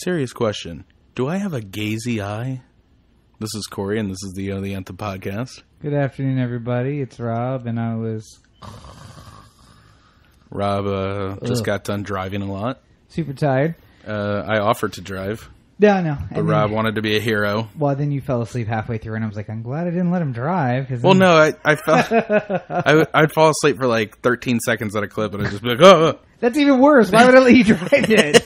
Serious question. Do I have a gazy eye? This is Corey, and this is the Anthem podcast. Good afternoon, everybody. It's Rob, and I was... Rob just got done driving a lot. super tired. I offered to drive. Yeah, I know. But Rob wanted to be a hero. Well, then you fell asleep halfway through, and I was like, I'm glad I didn't let him drive. Well, no, I fell... I'd fall asleep for like 13 seconds at a clip, and I'd just be like, oh! That's even worse. Why would I let you drive it?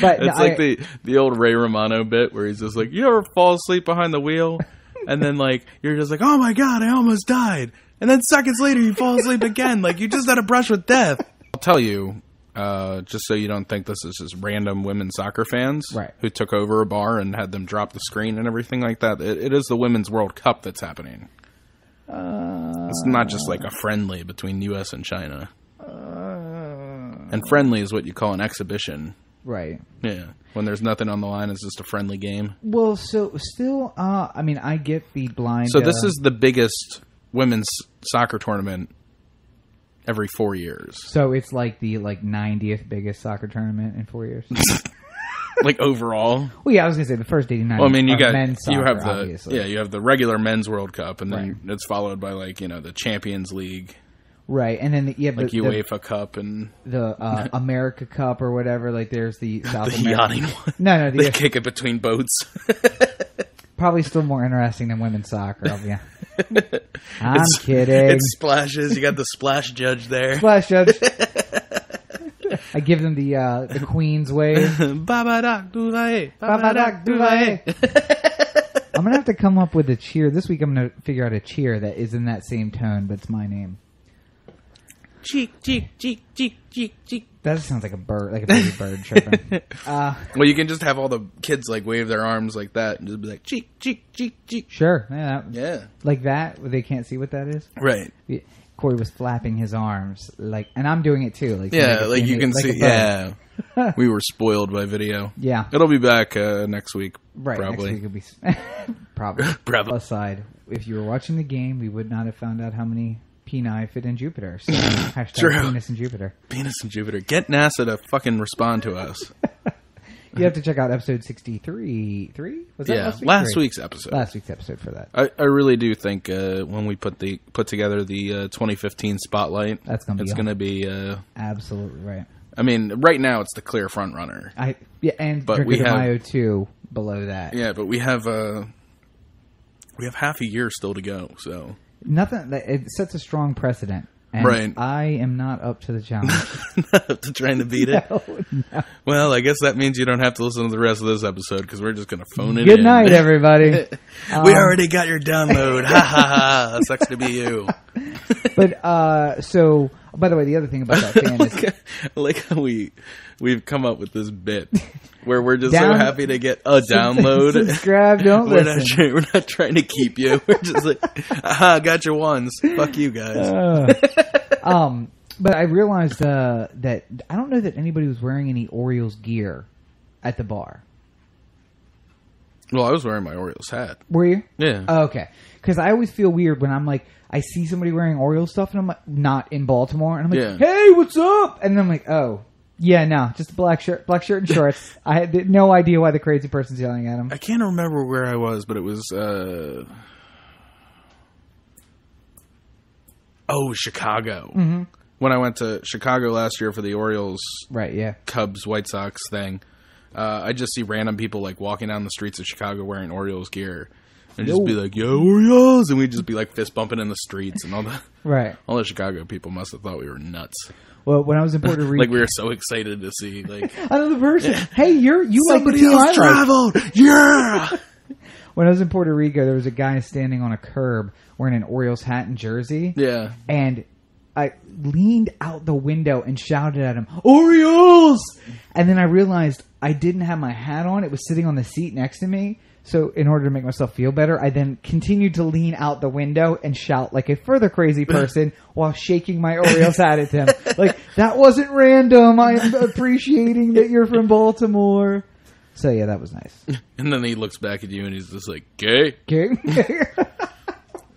But it's like the old Ray Romano bit where he's just like, you ever fall asleep behind the wheel? And then like you're just like, oh my god, I almost died. And then seconds later you fall asleep again. Like you just had a brush with death. I'll tell you, just so you don't think this is just random women's soccer fans who took over a bar and had them drop the screen and everything like that. It is the Women's World Cup that's happening. It's not just like a friendly between U.S. and China. And friendly is what you call an exhibition. Right. Yeah. When there's nothing on the line, it's just a friendly game. Well, so still, I mean, I get the blind... So this is the biggest women's soccer tournament every 4 years. So it's like the 90th biggest soccer tournament in 4 years? Like overall? Well, yeah, I was going to say the first 89 well, I mean, men's soccer, you have the obviously. you have the regular men's World Cup, and then it's followed by the Champions League. Right, and then UEFA Cup and the America Cup or whatever. Like there's the South American yachting one. No, they kick it between boats. Probably still more interesting than women's soccer. I'm kidding. It splashes. You got the splash judge there. Splash judge. I give them the Queen's wave. Babadak Dulaye. Babadak Dulaye. I'm gonna have to come up with a cheer this week. I'm gonna figure out a cheer that is in that same tone, but it's my name. Cheek, cheek, cheek, cheek, cheek, cheek. That sounds like a bird, like a baby bird chirping. Well, you can just have all the kids wave their arms like that and just be like cheek, cheek, cheek, cheek. Sure, yeah, like that. Where they can't see what that is. Right. Corey was flapping his arms and I'm doing it too. Like you can see. Yeah, we were spoiled by video. Yeah, it'll be back next week. Right, probably. Next week will be probably. Aside, if you were watching the game, we would not have found out how many peni fit in Jupiter. So hashtag penis in Jupiter. Penis in Jupiter. Get NASA to fucking respond to us. You have to check out episode 63. Was that last week's episode. Last week's episode for that. I really do think when we put together the 2015 spotlight, it's going to be absolutely right. I mean, right now it's the clear front runner. And we have Mayo 2 below that. Yeah, but we have half a year still to go. So nothing. It sets a strong precedent. And I am not up to the challenge. Not up to trying to beat it? No. Well, I guess that means you don't have to listen to the rest of this episode because we're just going to phone it in. Good night, everybody. We already got your download. Ha, ha, ha. Sucks to be you. But, so, by the way, the other thing about that fan is... like how we've come up with this bit where we're just so happy to get a download. Subscribe, don't listen. We're not trying to keep you. We're just like, aha, got your ones. Fuck you guys. But I realized that I don't know that anybody was wearing any Orioles gear at the bar. Well, I was wearing my Orioles hat. Were you? Yeah. Oh, okay. Because I always feel weird when I'm like, I see somebody wearing Orioles stuff and I'm like, not in Baltimore. And I'm like, hey, what's up? And then I'm like, oh. Yeah, no, just a black shirt and shorts. I had no idea why the crazy person's yelling at him. I can't remember where I was, but it was, Chicago. Mm-hmm. When I went to Chicago last year for the Orioles, Cubs, White Sox thing, I just see random people walking down the streets of Chicago wearing Orioles gear. And just be like, yo, Orioles! And we'd just be fist bumping in the streets and all the all the Chicago people must have thought we were nuts. Well, when I was in Puerto Rico, we were so excited to see another person. Hey, you somebody like the team else traveled. Yeah. When I was in Puerto Rico, there was a guy standing on a curb wearing an Orioles hat and jersey. Yeah. And I leaned out the window and shouted at him, Orioles! And then I realized I didn't have my hat on. It was sitting on the seat next to me. So in order to make myself feel better, I then continued to lean out the window and shout like a further crazy person while shaking my Orioles hat at him. That wasn't random. I'm appreciating that you're from Baltimore. So yeah, that was nice. And then he looks back at you and he's just like, gay? Gay?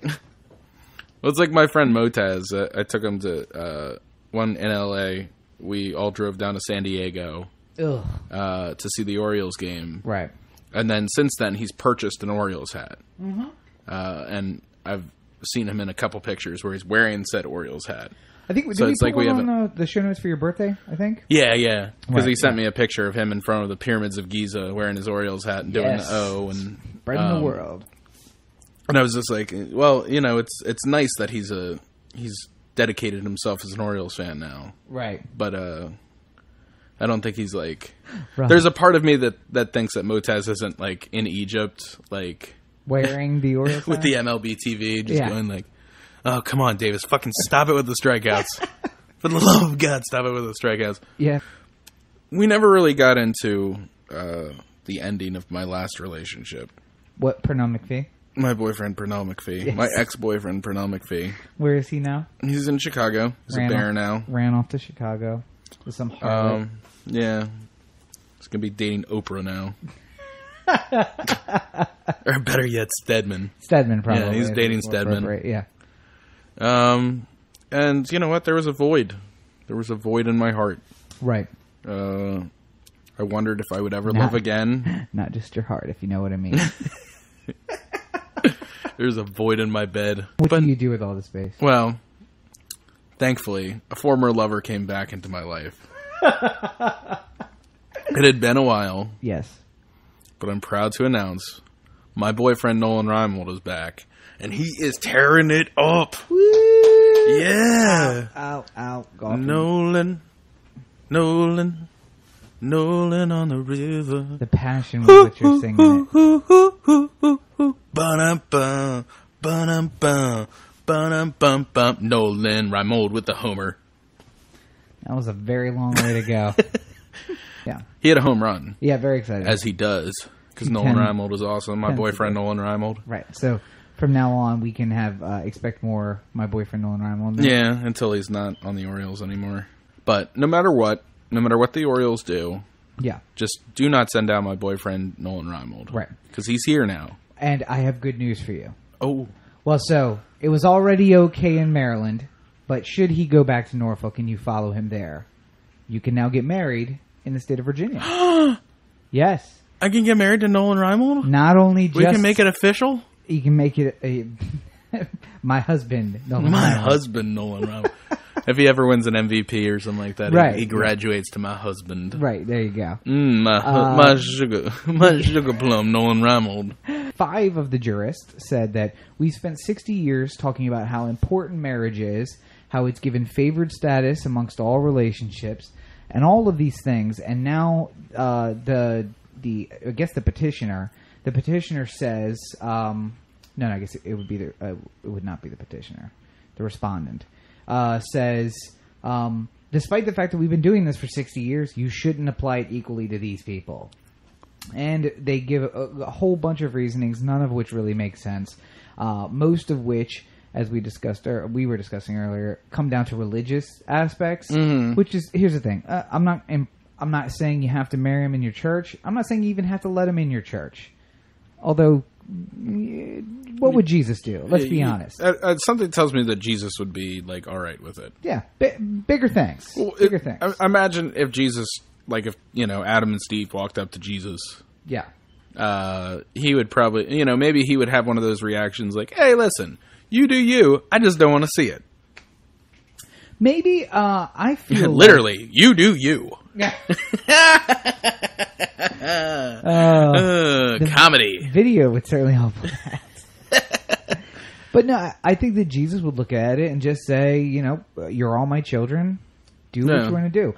Well, it's like my friend Motaz. I took him to one in LA. We all drove down to San Diego Ugh. to see the Orioles game. Right. And then since then, he's purchased an Orioles hat. Mm-hmm. And I've seen him in a couple pictures where he's wearing said Orioles hat. I think so it's like we have on the show notes for your birthday, I think. Yeah. Because he sent me a picture of him in front of the pyramids of Giza wearing his Orioles hat and doing the O and spreading the world. And I was just like, well, you know, it's nice that he's dedicated himself as an Orioles fan now. Right. But I don't think he's like. Right. There's a part of me that thinks that Motaz isn't like in Egypt, like wearing the Orioles with the MLB TV, just going like, "Oh, come on, Davis, fucking stop it with the strikeouts! For the love of God, stop it with the strikeouts!" Yeah. We never really got into the ending of my last relationship. What, Pernell McPhee? My boyfriend, Pernell McPhee. Yes. My ex-boyfriend, Pernell McPhee. Where is he now? He's in Chicago. He's a Bear now. Ran off to Chicago with some harlot. Yeah. He's going to be dating Oprah now. Or better yet, Stedman. Stedman, probably. Yeah, he's dating Stedman. Yeah. And you know what? There was a void. There was a void in my heart. Right. I wondered if I would ever love again. Not just your heart, if you know what I mean. There's a void in my bed. What do you do with all the space? Well, thankfully, a former lover came back into my life. It had been a while. Yes. But I'm proud to announce my boyfriend Nolan Reimold is back. And he is tearing it up. Woo! Yeah. Ow. Nolan on the river. The passion with which you're singing it. Ba-dum-bum, ba-dum-bum, ba-dum-bum-bum. Nolan Reimold with the homer. That was a very long way to go. Yeah. He had a home run. Yeah, very excited. As he does. Because Nolan Reimold is awesome. My boyfriend Nolan Reimold. Right. So from now on, we can have expect more my boyfriend Nolan Reimold. Yeah, until he's not on the Orioles anymore. But no matter what the Orioles do, just do not send out my boyfriend Nolan Reimold. Right. Because he's here now. And I have good news for you. Oh. Well, so it was already okay in Maryland, but should he go back to Norfolk and you follow him there, you can now get married in the state of Virginia. Yes. I can get married to Nolan Reimold? Not only just... We can make it official? You can make it my husband, Nolan Reimold. My husband, Nolan Reimold. If he ever wins an MVP or something like that, right. he graduates to my husband. Right, there you go. My sugar plum, Nolan Reimold. 5 of the jurists said that we spent 60 years talking about how important marriage is, how it's given favored status amongst all relationships, and all of these things. And now the petitioner says, no, I guess it would be it would not be the petitioner, the respondent. Says, despite the fact that we've been doing this for 60 years, you shouldn't apply it equally to these people. And they give a whole bunch of reasonings, none of which really make sense. Most of which, as we were discussing earlier, come down to religious aspects. Mm-hmm. Which is, here's the thing: I'm not saying you have to marry him in your church. I'm not saying you even have to let him in your church. Although, what would Jesus do? Let's be honest. Something tells me that Jesus would be like all right with it. Yeah, bigger things. Well, bigger things. Imagine if Jesus, like if Adam and Steve walked up to Jesus. Yeah. He would probably, maybe he would have one of those reactions like, "Hey, listen, you do you. I just don't want to see it." Maybe I feel literally, you do you. Yeah. Comedy. Video would certainly help with that. But no, I think that Jesus would look at it and just say, you're all my children. Do what you want to do.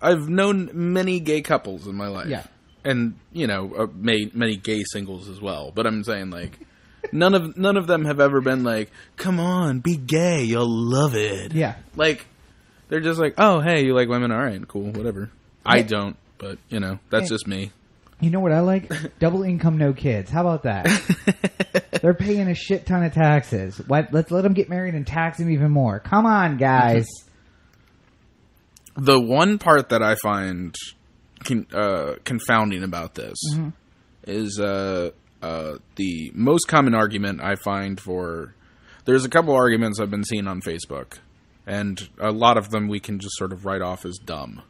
I've known many gay couples in my life. Yeah. And, many gay singles as well. But I'm saying, like, none of them have ever been like, come on, be gay, you'll love it. Yeah. Like, they're just like, oh, hey, you like women? All right, cool, whatever. Yeah. I don't, but, that's just me. You know what I like? Double income, no kids. How about that? They're paying a shit ton of taxes. Let's let them get married and tax them even more. Come on, guys. The one part that I find confounding about this is the most common argument I find for... There's a couple arguments I've been seeing on Facebook, and a lot of them we can just sort of write off as dumb.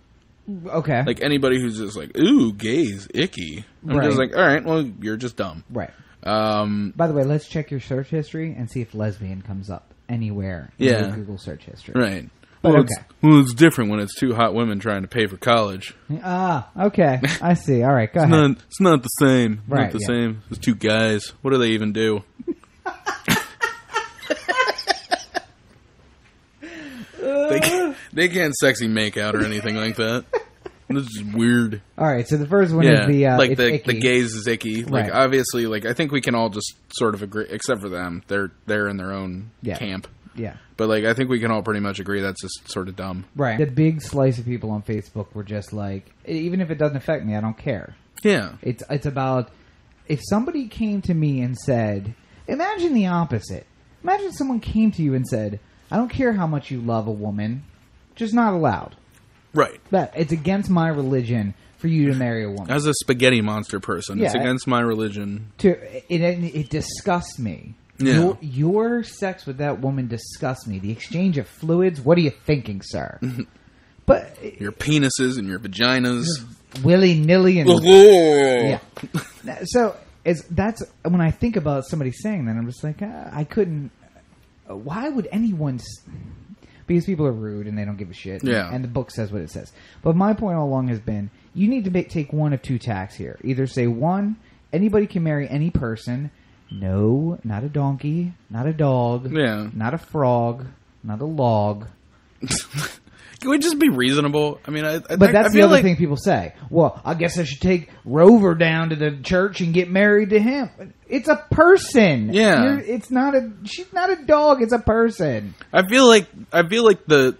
Okay. Like anybody who's just like, ooh, gays, icky. I'm just like, all right, well, you're just dumb. Right. By the way, let's check your search history and see if lesbian comes up anywhere in your Google search history. Right. But well, it's different when it's two hot women trying to pay for college. Okay. I see. All right, go ahead. It's not the same. Right, Not the same. It's two guys. What do they even do? They can't sexy make out or anything like that. This is weird. All right, so the first one is the gays is icky. Like right. Obviously, like I think we can all just sort of agree, except for them. They're in their own camp. Yeah. But like I think we can all pretty much agree that's just sort of dumb. Right. The big slice of people on Facebook were just like, even if it doesn't affect me, I don't care. Yeah. It's about if somebody came to me and said, imagine the opposite. Imagine someone came to you and said, I don't care how much you love a woman, just not allowed. Right. That it's against my religion for you to marry a woman. As a spaghetti monster person, it's against my religion. It disgusts me. Yeah. Your sex with that woman disgusts me. The exchange of fluids, what are you thinking, sir? But your penises and your vaginas. Willy-nilly. And yeah. So that's when I think about somebody saying that, I'm just like, I couldn't. Why would anyone... Because people are rude and they don't give a shit. Yeah. And the book says what it says. But my point all along has been, you need to take one of two tacks here. Either say, one, anybody can marry any person. No, not a donkey, not a dog, not a frog, not a log. Can we just be reasonable? I mean, but that's the other thing people say. Well, I guess I should take Rover down to the church and get married to him. It's a person. Yeah, she's not a dog. It's a person. I feel like the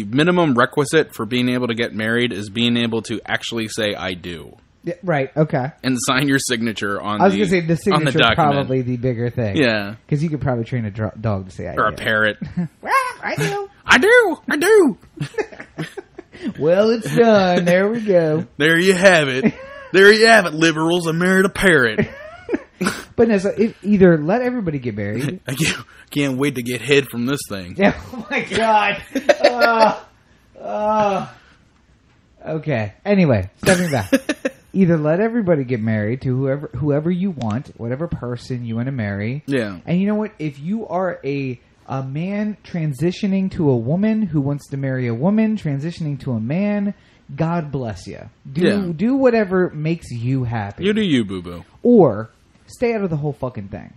minimum requisite for being able to get married is being able to actually say I do. Yeah, right. Okay. And sign your signature on. I was going to say the signature is document. probably the bigger thing. Yeah, because you could probably train a dog to say I do. Or a parrot. I do. I do. Well, it's done. There we go. There you have it. There you have it, liberals. I married a parrot. But no, so either let everybody get married. I can't wait to get head from this thing. Yeah, oh my God. Okay. Anyway, stepping back. Either let everybody get married to whoever you want, whatever person you want to marry. Yeah. And you know what? If you are a man transitioning to a woman who wants to marry a woman transitioning to a man, God bless you. Do whatever makes you happy. You do you, boo-boo. Or stay out of the whole fucking thing.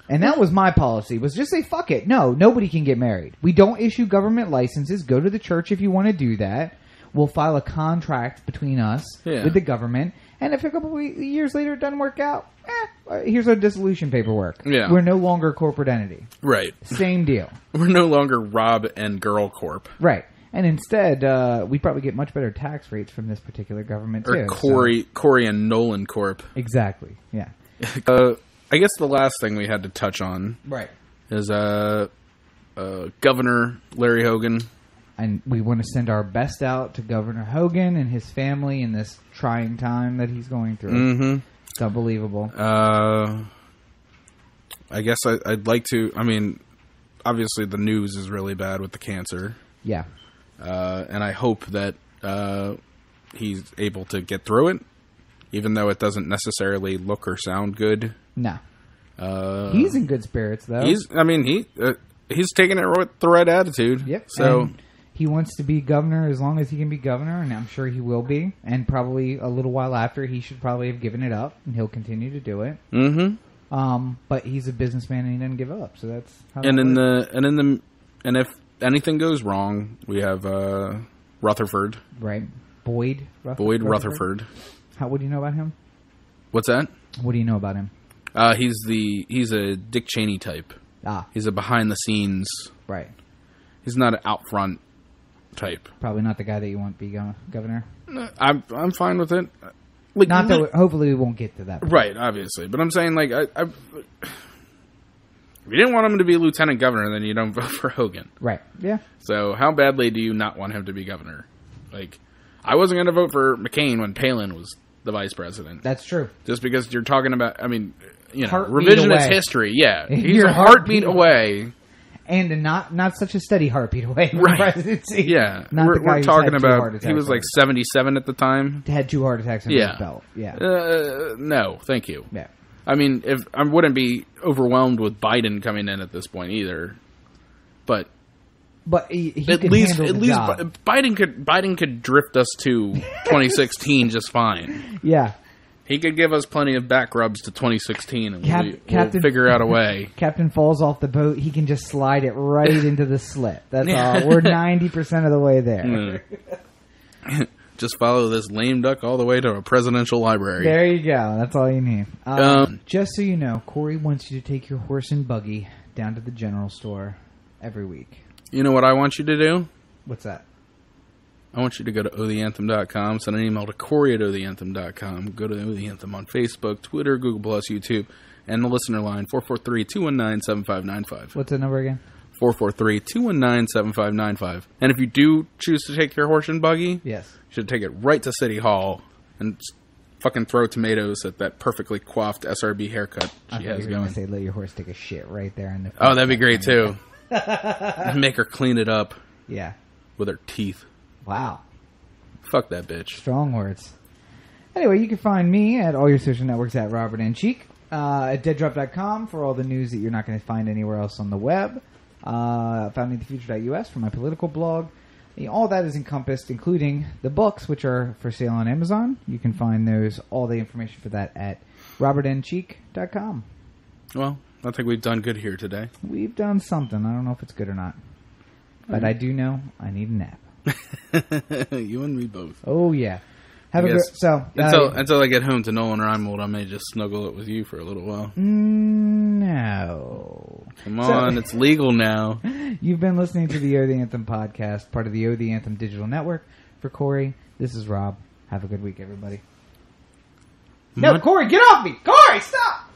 And that was my policy, was just say, fuck it. No, nobody can get married. We don't issue government licenses. Go to the church if you want to do that. We'll file a contract between us with the government. And if a couple of years later it doesn't work out, here's our dissolution paperwork. Yeah. We're no longer a corporate entity. Right. Same deal. We're no longer Rob and Girl Corp. Right. And instead, we probably get much better tax rates from this particular government, too. Or Corey and Nolan Corp. Exactly. Yeah. I guess the last thing we had to touch on is Governor Larry Hogan. And we want to send our best out to Governor Hogan and his family in this trying time that he's going through. Mm-hmm. It's unbelievable. I guess I'd like to... I mean, obviously the news is really bad with the cancer. Yeah. And I hope that he's able to get through it, even though it doesn't necessarily look or sound good. No. He's in good spirits, though. He's taking it with the right attitude. Yep. So... And he wants to be governor as long as he can be governor, and I'm sure he will be. And probably a little while after, he should probably have given it up, and he'll continue to do it. Mm-hmm. But he's a businessman, and he doesn't give up. So that's how and if anything goes wrong, we have Rutherford. Right, Boyd Rutherford. What do you know about him? What's that? What do you know about him? He's a Dick Cheney type. He's a behind the scenes. Right. He's not an out front type. Probably not the guy that you want to be governor. I'm fine with it. Like, not that. Hopefully, we won't get to that point. Right, obviously, but I'm saying like if you didn't want him to be lieutenant governor, then you don't vote for Hogan. Right. Yeah. So how badly do you not want him to be governor? Like, I wasn't going to vote for McCain when Palin was the vice president. That's true. Just because you're talking about, I mean, heartbeat revisionist away. history. Yeah, he's a heartbeat away. And not such a steady heartbeat away from the presidency. Yeah. Not the guy We're who's talking had 2 heart about, attacks he was like 77 at the time. Had 2 heart attacks under his belt. Yeah. No, thank you. Yeah. I mean, if I wouldn't be overwhelmed with Biden coming in at this point either. But he at could least handle the job. Biden could drift us to 2016 just fine. Yeah. He could give us plenty of back rubs to 2016, and we'll figure out a way. Captain falls off the boat. He can just slide it right into the slit. That's all. We're 90% of the way there. Just follow this lame duck all the way to a presidential library. There you go. That's all you need. Just so you know, Corey wants you to take your horse and buggy down to the general store every week. You know what I want you to do? What's that? I want you to go to otheanthem.com, send an email to Corey at otheanthem.com, go to The Anthem on Facebook, Twitter, Google+, YouTube, and the listener line, 443-219-7595. What's the number again? 443-219-7595. And if you do choose to take your horse and buggy, yes, you should take it right to City Hall and fucking throw tomatoes at that perfectly coiffed SRB haircut she has going. Say, let your horse take a shit right there in the. Oh, that'd be great too. Make her clean it up. Yeah. With her teeth. Wow. Fuck that bitch. Strong words. Anyway, you can find me at all your social networks at Robert N. Cheek, at deaddrop.com for all the news that you're not going to find anywhere else on the web. Foundingthefuture.us for my political blog. All that is encompassed, including the books, which are for sale on Amazon. You can find all the information for that at robertncheek.com. Well, I think we've done good here today. We've done something. I don't know if it's good or not. But I do know I need a nap. You and me both. Oh, yeah. Have a good... Until I get home to Nolan Reimold, I may just snuggle it with you for a little while. No. Come on, it's legal now. You've been listening to the Oh the Anthem podcast, part of the Oh the Anthem digital network. For Corey, this is Rob. Have a good week, everybody. No, Corey, get off me! Corey, stop!